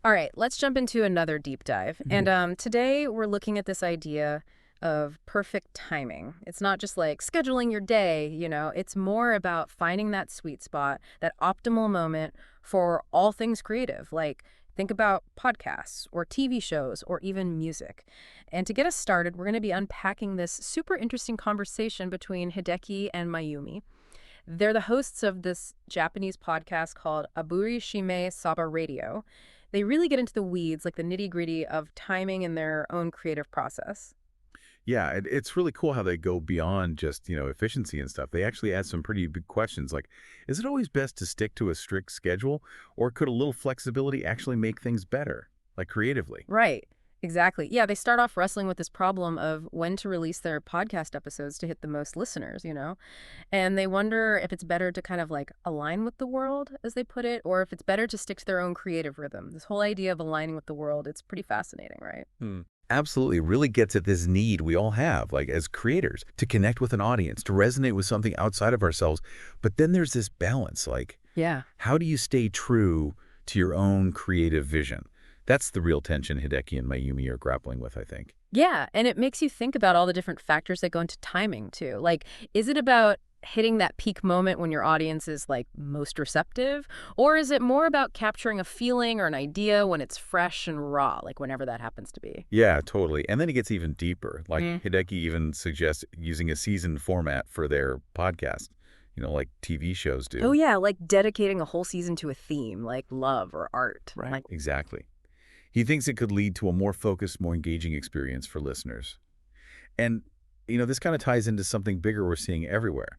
All right, let's jump into another deep dive. And today we're looking at this idea of perfect timing. It's not just like scheduling your day, it's more about finding that sweet spot, that optimal moment for all things creative. Like, think about podcasts or TV shows or even music. And to get us started, we're going to be unpacking this super interesting conversation between Hideki and Mayumi. They're the hosts of this Japanese podcast called Aburi Shime Saba Radio. They really get into the weeds, like the nitty-gritty of timing in their own creative process. Yeah, it's really cool how they go beyond just, efficiency and stuff. They actually ask some pretty big questions like, is it always best to stick to a strict schedule, or could a little flexibility actually make things better, like creatively? Right. Exactly. Yeah, they start off wrestling with this problem of when to release their podcast episodes to hit the most listeners. And they wonder if it's better to kind of like align with the world, as they put it, or if it's better to stick to their own creative rhythm. This whole idea of aligning with the world, it's pretty fascinating, right? Absolutely, really gets at this need we all have, like as creators, to connect with an audience, to resonate with something outside of ourselves. But then there's this balance, like, Yeah. how do you stay true to your own creative vision? That's the real tension Hideki and Mayumi are grappling with, I think. Yeah, and it makes you think about all the different factors that go into timing too. Like, is it about hitting that peak moment when your audience is like most receptive? Or is it more about capturing a feeling or an idea when it's fresh and raw, like whenever that happens to be? Yeah, totally. And then it gets even deeper. Like Mm. Hideki even suggests using a season format for their podcast, like TV shows Oh do. yeah, like dedicating a whole season to a theme, like love or art. Right. Like, Exactly. He thinks it could lead to a more focused, more engaging experience for listeners. And, this kind of ties into something bigger we're seeing everywhere.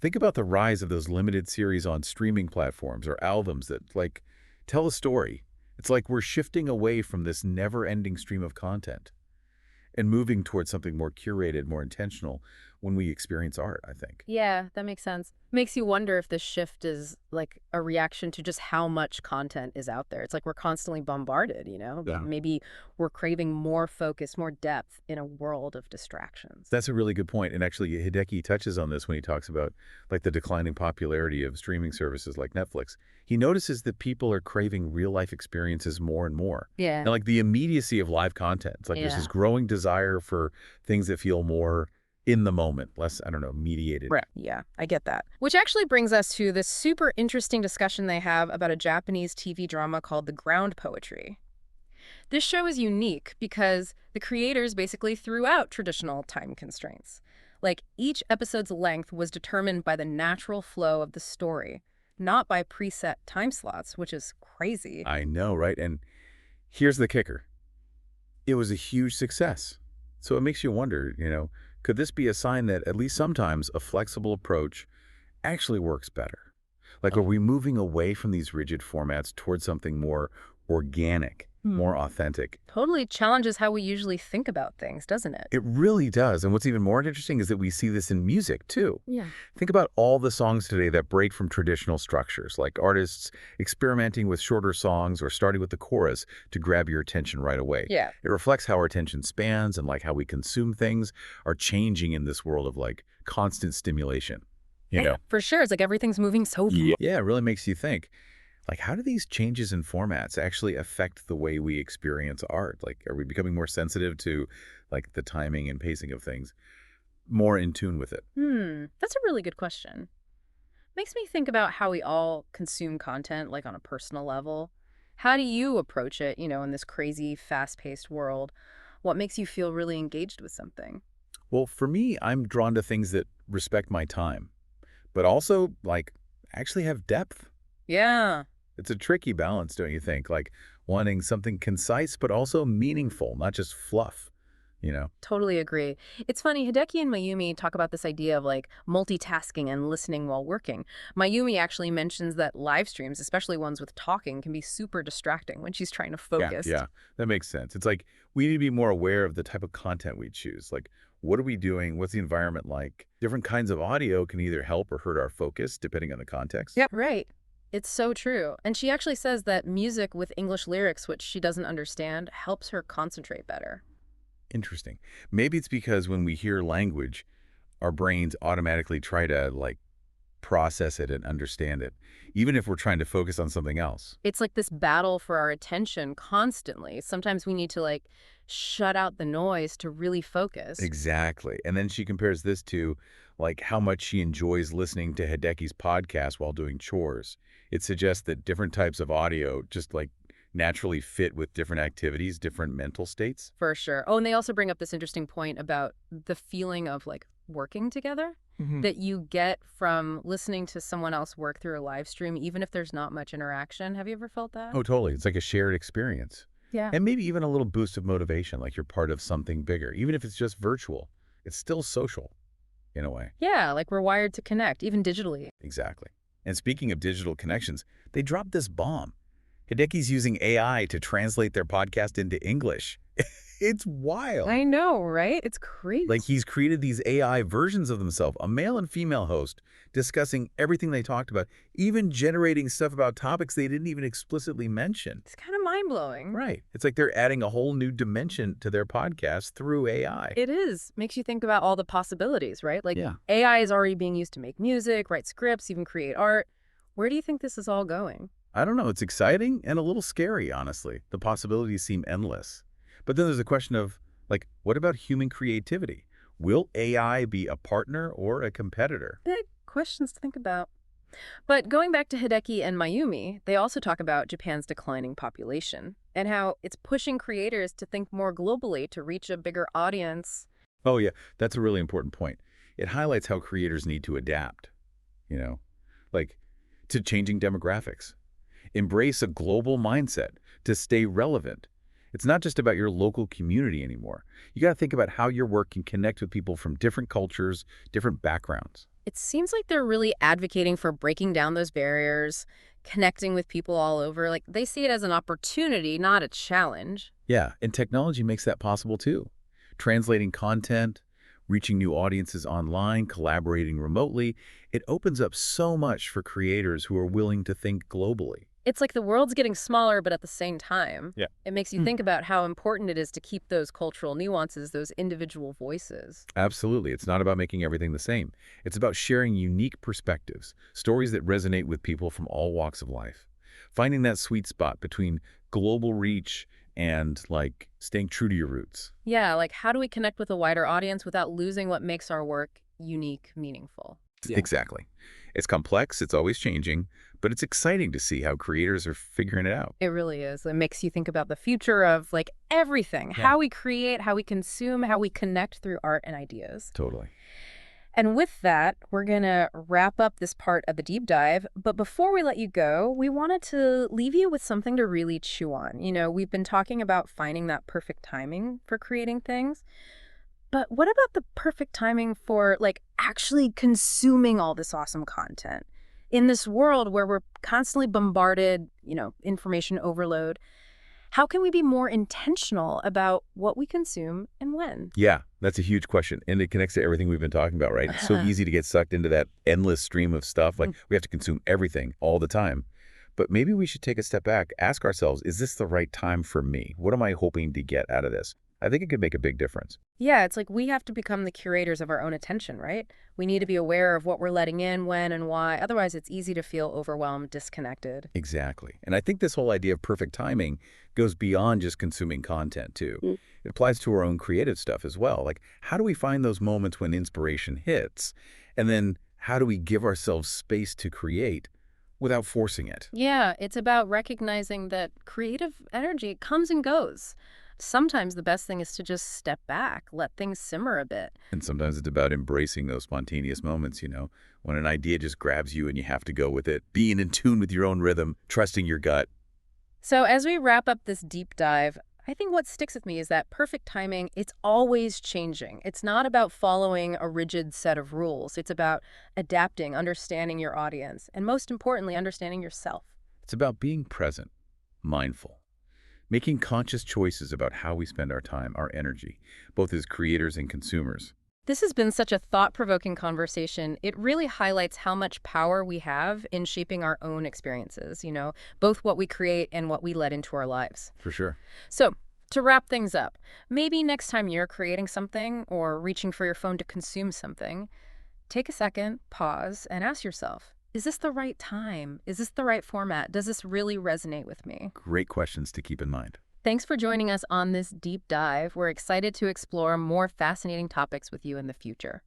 Think about the rise of those limited series on streaming platforms or albums that, like, tell a story. It's like we're shifting away from this never-ending stream of content and moving towards something more curated, more intentional when we experience art, I think. yeah, that makes sense. Makes you wonder if this shift is like a reaction to just how much content is out there. It's like we're constantly bombarded. Yeah. Maybe we're craving more focus, more depth in a world of distractions. That's a really good point. And actually, Hideki touches on this when he talks about like the declining popularity of streaming services like Netflix. He notices that people are craving real life experiences more and more. Yeah. And like the immediacy of live content. It's like there's this Yeah. growing desire for things that feel more in the moment, less, I don't know, mediated. Right. Yeah, I get that. Which actually brings us to this super interesting discussion they have about a Japanese TV drama called The Ground Poetry. This show is unique because the creators basically threw out traditional time constraints. Like, each episode's length was determined by the natural flow of the story, not by preset time slots, which is crazy. I know, right? And here's the kicker. It was a huge success. So it makes you wonder, could this be a sign that at least sometimes a flexible approach actually works better? Like, are we moving away from these rigid formats towards something more organic, Hmm. more authentic? Totally challenges how we usually think about things, doesn't it? It really does. And what's even more interesting is that we see this in music, too. Yeah. Think about all the songs today that break from traditional structures, like artists experimenting with shorter songs or starting with the chorus to grab your attention right away. Yeah. It reflects how our attention spans and like how we consume things are changing in this world of like constant stimulation. You know? For sure. It's like everything's moving so Yeah, it really makes you think. Like, how do these changes in formats actually affect the way we experience art? Like, are we becoming more sensitive to, like, the timing and pacing of things, more in tune with it? That's a really good question. Makes me think about how we all consume content, like on a personal level. How do you approach it, in this crazy, fast-paced world? What makes you feel really engaged with something? Well, for me, I'm drawn to things that respect my time, but also, like, actually have depth. Yeah, It's a tricky balance, don't you think? Like, wanting something concise, but also meaningful, not just fluff. totally agree. It's funny, Hideki and Mayumi talk about this idea of like multitasking and listening while working. Mayumi actually mentions that live streams, especially ones with talking, can be super distracting when she's trying to Yeah, focus. yeah, that makes sense. It's like we need to be more aware of the type of content we choose. Like, what are we doing? What's the environment like? Different kinds of audio can either help or hurt our focus, depending on the context. Yep. Right. It's so true. And she actually says that music with English lyrics, which she doesn't understand, helps her concentrate better. Interesting. Maybe it's because when we hear language, our brains automatically try to, like, process it and understand it, even if we're trying to focus on something else. It's like this battle for our attention constantly. Sometimes we need to like shut out the noise to really focus. Exactly. And then she compares this to like how much she enjoys listening to Hideki's podcast while doing chores. It suggests that different types of audio just like naturally fit with different activities, different mental states. For sure. Oh, and they also bring up this interesting point about the feeling of like working together that you get from listening to someone else work through a live stream, even if there's not much interaction. Have you ever felt that? Oh, totally. It's like a shared experience. Yeah. And maybe even a little boost of motivation, like you're part of something bigger. Even if it's just virtual, it's still social in a way. Yeah, like we're wired to connect, even digitally. Exactly. And speaking of digital connections, they dropped this bomb. Hideki's using AI to translate their podcast into English. It's wild. I know, right? It's crazy. Like he's created these AI versions of themselves, a male and female host, discussing everything they talked about, even generating stuff about topics they didn't even explicitly mention. It's kind of mind-blowing. Right. It's like they're adding a whole new dimension to their podcast through AI. It is. Makes you think about all the possibilities, right? Like Yeah. AI is already being used to make music, write scripts, even create art. Where do you think this is all going? I don't know. It's exciting and a little scary, honestly. The possibilities seem endless. But then there's a question of, like, what about human creativity? Will AI be a partner or a competitor? Big questions to think about. But going back to Hideki and Mayumi, they also talk about Japan's declining population and how it's pushing creators to think more globally to reach a bigger audience. Oh, yeah. That's a really important point. It highlights how creators need to adapt, you know, like to changing demographics. Embrace a global mindset to stay relevant. It's not just about your local community anymore. You got to think about how your work can connect with people from different cultures, different backgrounds. It seems like they're really advocating for breaking down those barriers, connecting with people all over. Like they see it as an opportunity, not a challenge. Yeah, and technology makes that possible too. Translating content, reaching new audiences online, collaborating remotely, it opens up so much for creators who are willing to think globally. It's like the world's getting smaller, but at the same time, Yeah. it makes you think about how important it is to keep those cultural nuances, those individual voices. Absolutely. It's not about making everything the same. It's about sharing unique perspectives, stories that resonate with people from all walks of life. Finding that sweet spot between global reach and, like, staying true to your roots. Yeah, like how do we connect with a wider audience without losing what makes our work unique, meaningful? Yeah. Exactly. It's complex, it's always changing, but it's exciting to see how creators are figuring it out. It really is. It makes you think about the future of like everything, how we create, how we consume, how we connect through art and ideas. Totally. And with that, we're going to wrap up this part of the deep dive. But before we let you go, we wanted to leave you with something to really chew on. You know, we've been talking about finding that perfect timing for creating things. But what about the perfect timing for like actually consuming all this awesome content? In this world where we're constantly bombarded, you know, information overload, how can we be more intentional about what we consume and when? Yeah, that's a huge question. And it connects to everything we've been talking about, right? It's so easy to get sucked into that endless stream of stuff. Like we have to consume everything all the time. But maybe we should take a step back, ask ourselves, is this the right time for me? What am I hoping to get out of this? I think it could make a big difference. Yeah, it's like we have to become the curators of our own attention, right? We need to be aware of what we're letting in, when, and why. Otherwise, it's easy to feel overwhelmed, disconnected. Exactly. And I think this whole idea of perfect timing goes beyond just consuming content, too. It applies to our own creative stuff as well. Like, how do we find those moments when inspiration hits? And then how do we give ourselves space to create without forcing it? Yeah, it's about recognizing that creative energy comes and goes. Sometimes the best thing is to just step back, let things simmer a bit. And sometimes it's about embracing those spontaneous moments, you know, when an idea just grabs you and you have to go with it, being in tune with your own rhythm, trusting your gut. So as we wrap up this deep dive, I think what sticks with me is that perfect timing, it's always changing. It's not about following a rigid set of rules. It's about adapting, understanding your audience, and most importantly, understanding yourself. It's about being present, mindful, making conscious choices about how we spend our time, our energy, both as creators and consumers. This has been such a thought-provoking conversation. It really highlights how much power we have in shaping our own experiences, you know, both what we create and what we let into our lives. For sure. So, to wrap things up, maybe next time you're creating something or reaching for your phone to consume something, Take a second, pause, and ask yourself, is this the right time? Is this the right format? Does this really resonate with me? Great questions to keep in mind. Thanks for joining us on this deep dive. We're excited to explore more fascinating topics with you in the future.